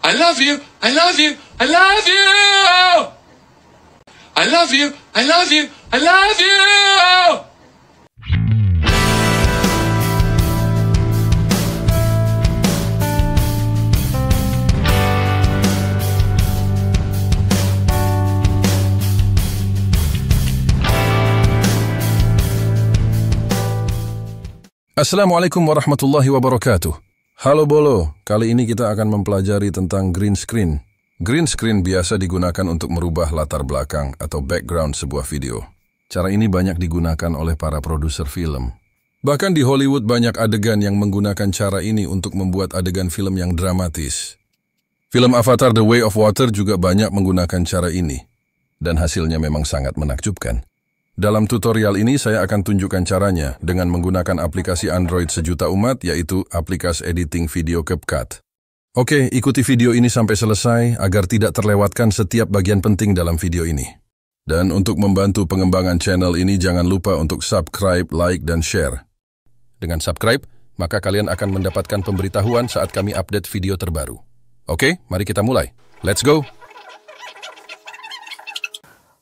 I love you. I love you. I love you. I love you. I love you. I love you. Assalamualaikum warahmatullahi wabarakatuh. Halo Bolo, kali ini kita akan mempelajari tentang green screen. Green screen biasa digunakan untuk merubah latar belakang atau background sebuah video. Cara ini banyak digunakan oleh para produser film. Bahkan di Hollywood banyak adegan yang menggunakan cara ini untuk membuat adegan film yang dramatis. Film Avatar The Way of Water juga banyak menggunakan cara ini. Dan hasilnya memang sangat menakjubkan. Dalam tutorial ini saya akan tunjukkan caranya dengan menggunakan aplikasi Android sejuta umat, yaitu aplikasi editing video CapCut. Oke, ikuti video ini sampai selesai agar tidak terlewatkan setiap bagian penting dalam video ini. Dan untuk membantu pengembangan channel ini jangan lupa untuk subscribe, like, dan share. Dengan subscribe, maka kalian akan mendapatkan pemberitahuan saat kami update video terbaru. Oke, mari kita mulai. Let's go!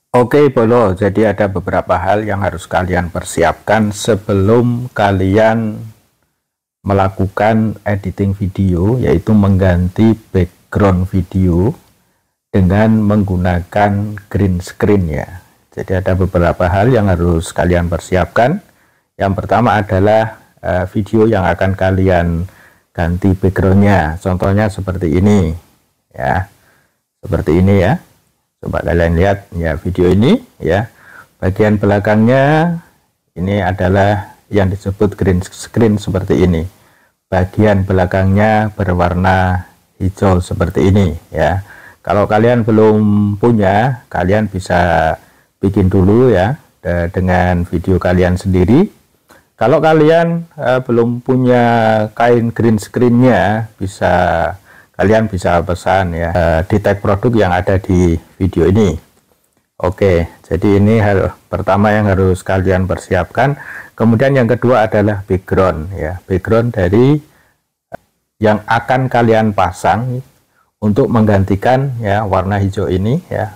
Oke Bolo, jadi ada beberapa hal yang harus kalian persiapkan sebelum kalian melakukan editing video, yaitu mengganti background video dengan menggunakan green screen ya. Jadi ada beberapa hal yang harus kalian persiapkan. Yang pertama adalah video yang akan kalian ganti backgroundnya. Contohnya seperti ini ya, seperti ini ya. Coba kalian lihat ya video ini ya, bagian belakangnya ini adalah yang disebut green screen seperti ini, bagian belakangnya berwarna hijau seperti ini ya. Kalau kalian belum punya, kalian bisa bikin dulu ya dengan video kalian sendiri. Kalau kalian belum punya kain green screennya, kalian bisa pesan ya di tag produk yang ada di video ini. Oke, jadi ini hal pertama yang harus kalian persiapkan. Kemudian yang kedua adalah background ya, background dari yang akan kalian pasang untuk menggantikan ya warna hijau ini ya.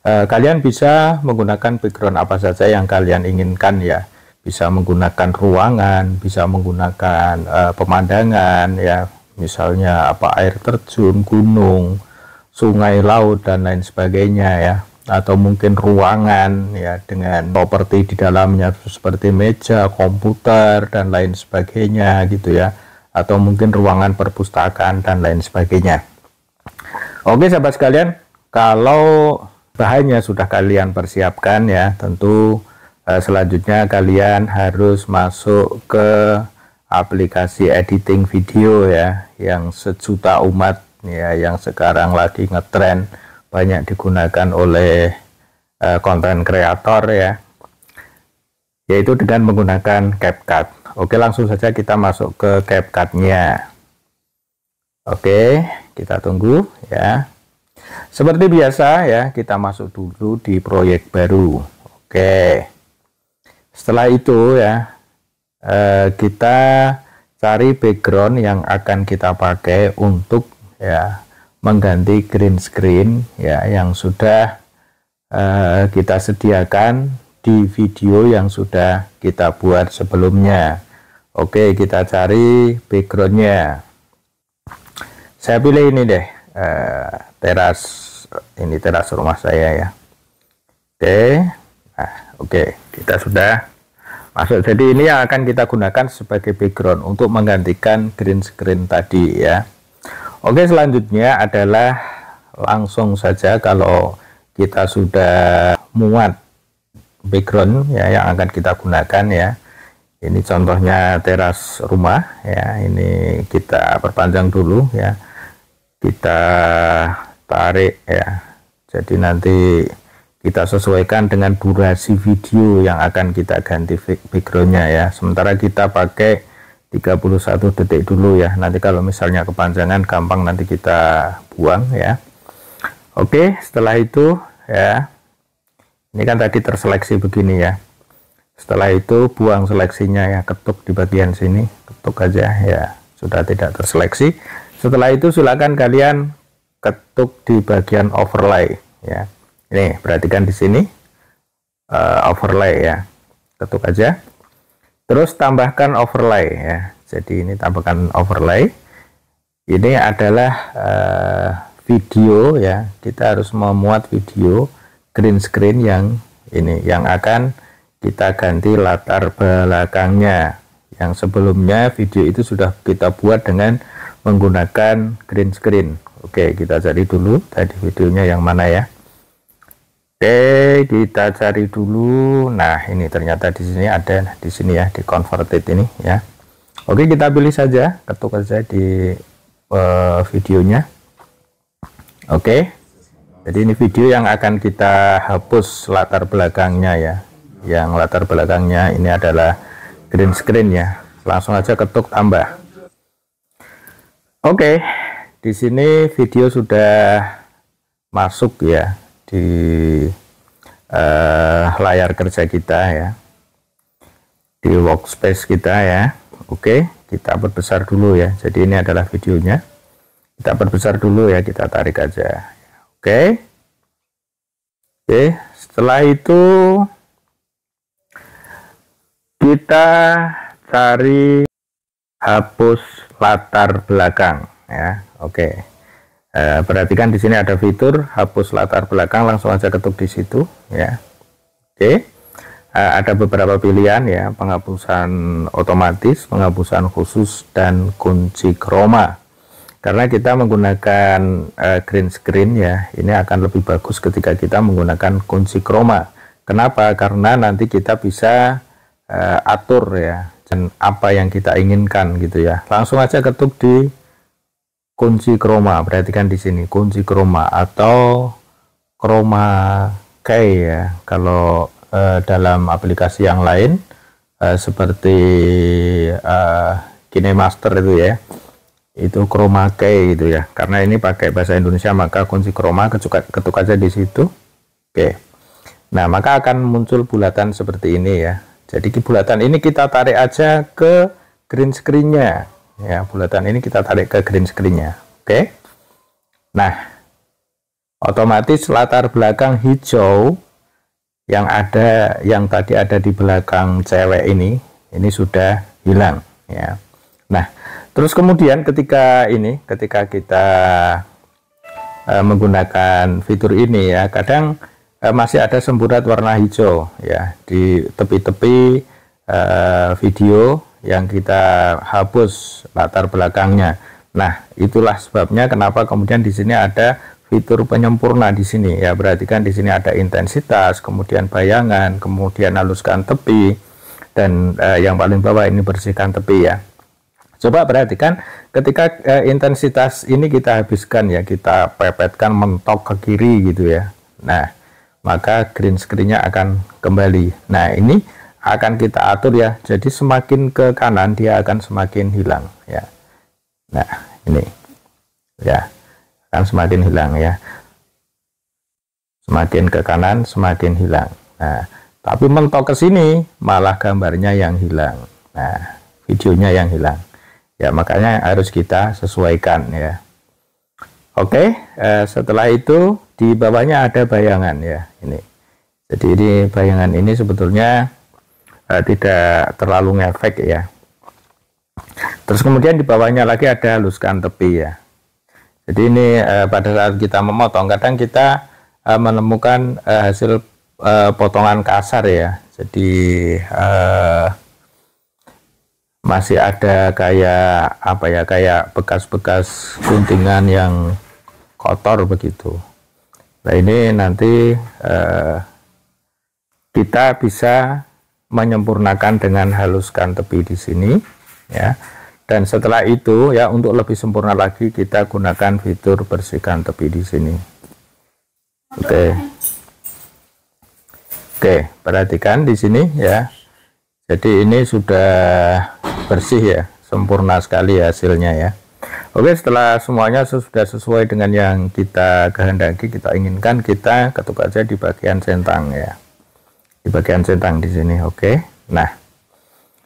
Kalian bisa menggunakan background apa saja yang kalian inginkan ya. Bisa menggunakan ruangan, bisa menggunakan pemandangan ya. Misalnya air terjun, gunung, sungai, laut, dan lain sebagainya ya. Atau mungkin ruangan ya dengan properti di dalamnya seperti meja, komputer, dan lain sebagainya gitu ya. Atau mungkin ruangan perpustakaan dan lain sebagainya. Oke sahabat sekalian, kalau bahannya sudah kalian persiapkan ya, tentu selanjutnya kalian harus masuk ke aplikasi editing video ya yang sejuta umat ya, yang sekarang lagi ngetren, banyak digunakan oleh konten kreator ya, yaitu dengan menggunakan CapCut. Oke, langsung saja kita masuk ke CapCut-nya. Oke, kita tunggu ya. Seperti biasa ya, kita masuk dulu di proyek baru. Oke, setelah itu ya kita cari background yang akan kita pakai untuk ya mengganti green screen ya yang sudah kita sediakan di video yang sudah kita buat sebelumnya. Oke, kita cari backgroundnya. Saya pilih ini deh, teras, ini teras rumah saya ya. Oke, nah oke, kita sudah masuk. Jadi ini yang akan kita gunakan sebagai background untuk menggantikan green screen tadi ya. Oke, selanjutnya adalah langsung saja kalau kita sudah muat background ya yang akan kita gunakan ya. Ini contohnya teras rumah ya. Ini kita perpanjang dulu ya. Kita tarik ya. Jadi nanti kita sesuaikan dengan durasi video yang akan kita ganti backgroundnya ya. Sementara kita pakai 31 detik dulu ya. Nanti kalau misalnya kepanjangan gampang nanti kita buang ya. Oke, setelah itu ya. Ini kan tadi terseleksi begini ya. Setelah itu buang seleksinya ya, ketuk di bagian sini, ketuk aja ya. Sudah tidak terseleksi. Setelah itu silakan kalian ketuk di bagian overlay ya. Ini perhatikan di sini overlay ya, ketuk aja. Terus tambahkan overlay ya. Jadi ini tambahkan overlay. Ini adalah video ya. Kita harus memuat video green screen yang ini yang akan kita ganti latar belakangnya. Yang sebelumnya video itu sudah kita buat dengan menggunakan green screen. Oke, kita cari dulu tadi videonya yang mana ya. Oke, kita cari dulu. Nah, ini ternyata di sini ada di sini ya, di converted ini ya. Oke, kita pilih saja, ketuk saja di videonya. Oke. Jadi ini video yang akan kita hapus latar belakangnya ya. Yang latar belakangnya ini adalah green screen ya. Langsung aja ketuk tambah. Oke. Di sini video sudah masuk ya di layar kerja kita ya, di workspace kita ya. Oke, kita perbesar dulu ya. Jadi ini adalah videonya, kita perbesar dulu ya, kita tarik aja. Oke, setelah itu kita cari hapus latar belakang ya. Oke. Perhatikan di sini ada fitur hapus latar belakang, langsung aja ketuk di situ ya. Oke. Ada beberapa pilihan ya, penghapusan otomatis, penghapusan khusus, dan kunci chroma. Karena kita menggunakan green screen ya, ini akan lebih bagus ketika kita menggunakan kunci chroma. Kenapa? Karena nanti kita bisa atur ya, dan apa yang kita inginkan gitu ya. Langsung aja ketuk di kunci chroma. Perhatikan di sini kunci chroma atau chroma key ya. Kalau dalam aplikasi yang lain seperti KineMaster itu ya, itu chroma key gitu ya. Karena ini pakai bahasa Indonesia, maka kunci chroma ketuk aja di situ. Oke. Nah, maka akan muncul bulatan seperti ini ya. Jadi bulatan ini kita tarik aja ke green screen-nya. Ya, bulatan ini kita tarik ke green screen-nya. Oke. Nah, otomatis latar belakang hijau yang tadi ada di belakang cewek ini sudah hilang ya. Nah, terus kemudian ketika kita menggunakan fitur ini ya, kadang masih ada semburat warna hijau ya di tepi-tepi video yang kita hapus latar belakangnya. Nah, itulah sebabnya kenapa kemudian di sini ada fitur penyempurna di sini ya. Perhatikan di sini ada intensitas, kemudian bayangan, kemudian haluskan tepi, dan yang paling bawah ini bersihkan tepi ya. Coba perhatikan ketika intensitas ini kita habiskan ya, kita pepetkan mentok ke kiri gitu ya. Nah, maka green screen-nya akan kembali. Nah, ini akan kita atur ya, jadi semakin ke kanan dia akan semakin hilang ya. Nah, ini ya akan semakin hilang ya, semakin ke kanan semakin hilang. Nah, tapi mentok ke sini malah gambarnya yang hilang, nah videonya yang hilang ya, makanya harus kita sesuaikan ya. Oke, setelah itu di bawahnya ada bayangan ya, ini. Jadi ini bayangan ini sebetulnya tidak terlalu ngefek ya. Terus kemudian di bawahnya lagi ada haluskan tepi ya. Jadi ini pada saat kita memotong, kadang kita menemukan hasil potongan kasar ya. Jadi masih ada kayak apa ya, kayak bekas-bekas guntingan yang kotor begitu. Nah, ini nanti kita bisa menyempurnakan dengan haluskan tepi di sini ya. Dan setelah itu ya, untuk lebih sempurna lagi kita gunakan fitur bersihkan tepi di sini. Oke, perhatikan di sini ya. Jadi ini sudah bersih ya, sempurna sekali hasilnya ya. Oke, setelah semuanya sudah sesuai dengan yang kita kehendaki, kita inginkan, kita ketuk aja di bagian centang ya. Di bagian centang di sini. Oke. Nah,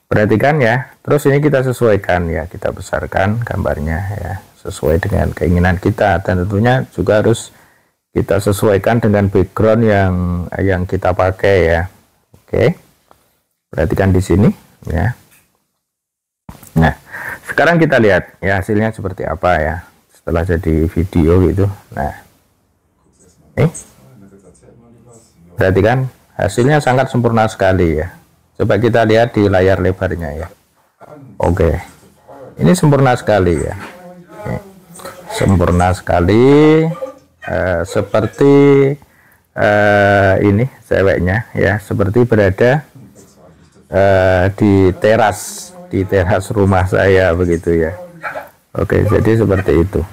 perhatikan ya. Terus ini kita sesuaikan ya, kita besarkan gambarnya ya sesuai dengan keinginan kita, dan tentunya juga harus kita sesuaikan dengan background yang kita pakai ya. Oke, perhatikan di sini ya. Nah, sekarang kita lihat ya hasilnya seperti apa ya setelah jadi video gitu. Nah, perhatikan hasilnya sangat sempurna sekali ya. Coba kita lihat di layar lebarnya ya. Oke, ini sempurna sekali ya. Sempurna sekali, seperti ini ceweknya ya, seperti berada di teras rumah saya begitu ya. Oke, jadi seperti itu.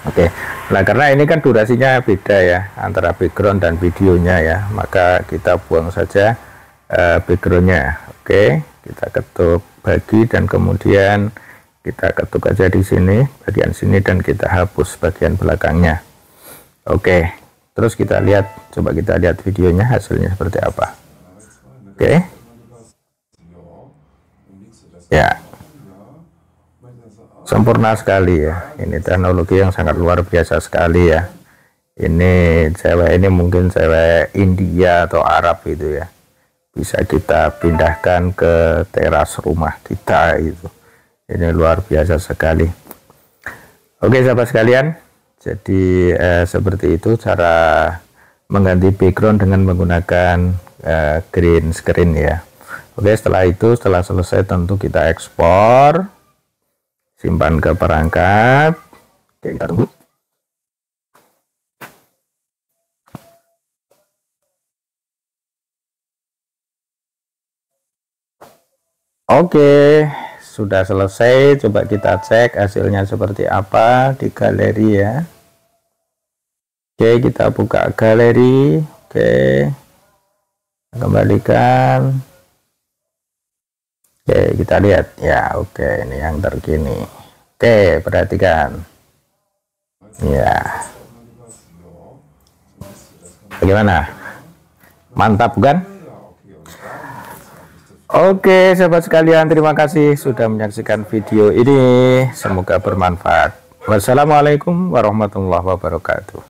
Oke, nah karena ini kan durasinya beda ya antara background dan videonya ya, maka kita buang saja backgroundnya. Oke, kita ketuk bagi dan kemudian kita ketuk aja di sini bagian sini dan kita hapus bagian belakangnya. Oke, terus kita lihat, coba kita lihat videonya hasilnya seperti apa. Oke ya, sempurna sekali ya. Ini teknologi yang sangat luar biasa sekali ya. Ini cewek ini mungkin cewek India atau Arab itu ya, bisa kita pindahkan ke teras rumah kita itu. Ini luar biasa sekali. Oke sahabat sekalian, jadi seperti itu cara mengganti background dengan menggunakan green screen ya. Oke, setelah itu, setelah selesai tentu kita ekspor, simpan ke perangkat. Oke, kita tunggu. Oke, sudah selesai. Coba kita cek hasilnya seperti apa di galeri ya. Oke, kita buka galeri. Oke, kembalikan. Oke, kita lihat ya. Oke, ini yang terkini. Oke, perhatikan ya. Bagaimana, mantap bukan? Oke sahabat sekalian, terima kasih sudah menyaksikan video ini, semoga bermanfaat. Wassalamualaikum warahmatullahi wabarakatuh.